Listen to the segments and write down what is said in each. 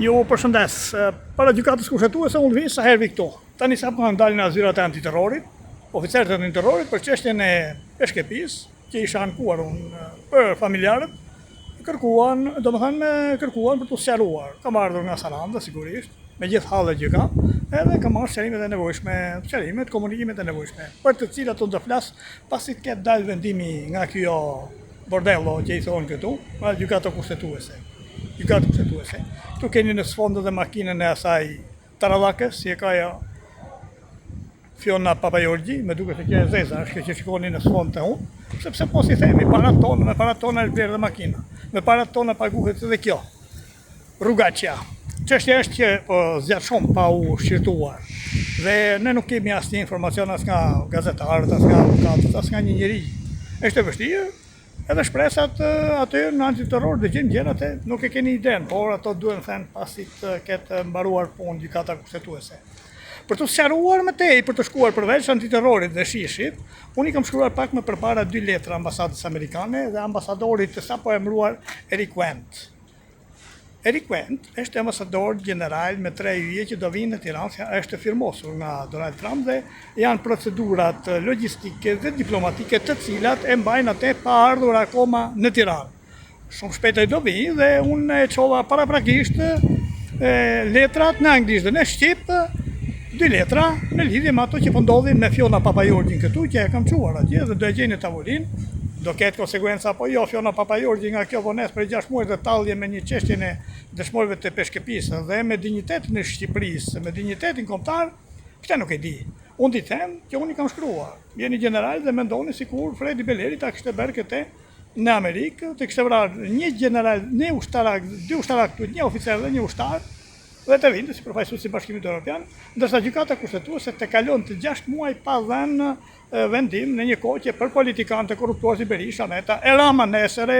Jo, përshëndes. Para gjykatës kushtetuese unë vi sa herë vi këtu. Tani sapo kanë dalë në zyrat e antiterrorit, oficerët e antiterrorit për çështjen e peshkëpisë që isha ankuar unë për familjarët, kërkuan për të sqaruar. Kam ardhur nga Saranda sigurisht, me gjithë hallet që ka, edhe kam marrë sqarimet e nevojshme, sqarimet, komunikimet e nevojshme, për të cilat unë do flas pasi të ketë dalë vendimi nga kjo bordello që i thonë këtu, nga gjykata kushtetuese. Gjykatë kushtetuese. Këtu keni në sfond edhe makinën e asaj Tarallakës, si e ka ja Fiona Papajorgji, me duket se kjo e zeza, është kjo që shikoni në sfond të unë, sepse po si themi, me parat tona është blerë dhe makina, me parat tona paguhet edhe kjo, rrugaqja. Çështja është që po zgjat shumë pa u shqirtuar, dhe ne nuk kemi asnjë informacion as nga gazetarët, as nga avukatët, as nga një njeri. Është e vështirë, edhe shpresat aty në antiterror dëgjojmë gjërat e nuk e keni idenë, por ato duhen thënë pasi të ketë mbaruar punë gjykata kushtetuese. Për të sqaruar më tej, për të shkuar përveç antiterrorit dhe shishit, unë i kam shkruar pak më përpara 2 letra ambasadës amerikane dhe ambasadorit të sapo emëruar Eric Wendt. Eric Wendt është ambasador general me 3 yje që do vinë në Tiranë, është firmosur nga Donald Trump dhe janë procedurat logjistike dhe diplomatike të cilat e mbajnë atë pa ardhur akoma në Tiranë. Shumë shpejt ai do vinë dhe unë e çova paraprakisht letrat në anglisht dhe në shqip, 2 letra në lidhje me ato që po ndodhin me Fiona Papajorgjin këtu, që e kam çuar atje dhe do e gjej në tavolinë. Do ketë konsekuenca apo jo, Fiona Papajorgji nga kjo vonesë për 6 muaj dhe tallje me një çështjen e dëshmorëve të peshkëpisë dhe me dinjitetin e Shqipërisë, me dinjitetin kombëtar, këtë nuk e di. Unë di them që unë i kam shkruar. Jeni general dhe mendoni sikur Fredi Beleri ta kishte bërë këtë në Amerikë, të kishte vrarë një general, një ushtarak, 2 ushtarak këtu, një oficer dhe një ushtar, dhe të vinte si përfaqësues i Bashkimit Evropian, ndërsa gjykata kushtetuese të kalon të 6 muaj pa dhënë vendim në një kohë që për politikanë të korruptuar si Berisha, Meta, Rama nesër,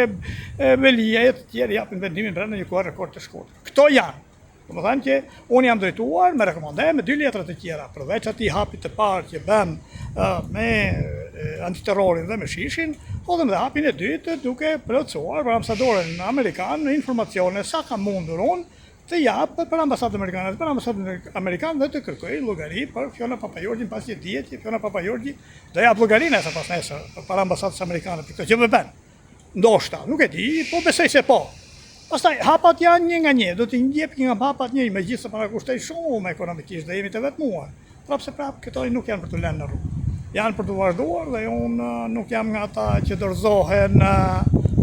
Velia e të tjerë japin vendimin brenda një kohë rekord të shkurtër. Këto janë. Domethënë që unë jam drejtuar me rekomandim me 2 letra të tjera, përveç atij hapit të parë që bëm me antiterrorin dhe me shishin, hodhëm dhe hapin e dytë duke plotësuar për ambasadorin amerikan në informacione sa ka mundur unë të japë për ambasadën amerikane dhe të kërkoj llogari për Fiona Papajorgjin, pasi dihet që Fiona Papajorgji do jap llogarinë sa pas nesër për ambasadës amerikane për këtë që bën. Ndoshta, nuk e di, po besoj se po. Pastaj hapat janë një nga një, do t'i njep nga hapat një, megjithëse para kushtoj shumë ekonomikisht dhe jemi të vetmuar. Prapse këto nuk janë për të lënë në rrugë. Janë për të vazhduar dhe unë nuk jam nga ata që dorëzohen.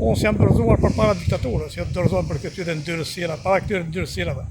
Unë jam dorëzuar përpara diktaturës, jo dorëzohen për këtyre ndyrësira, para këtyre ndyrësirave.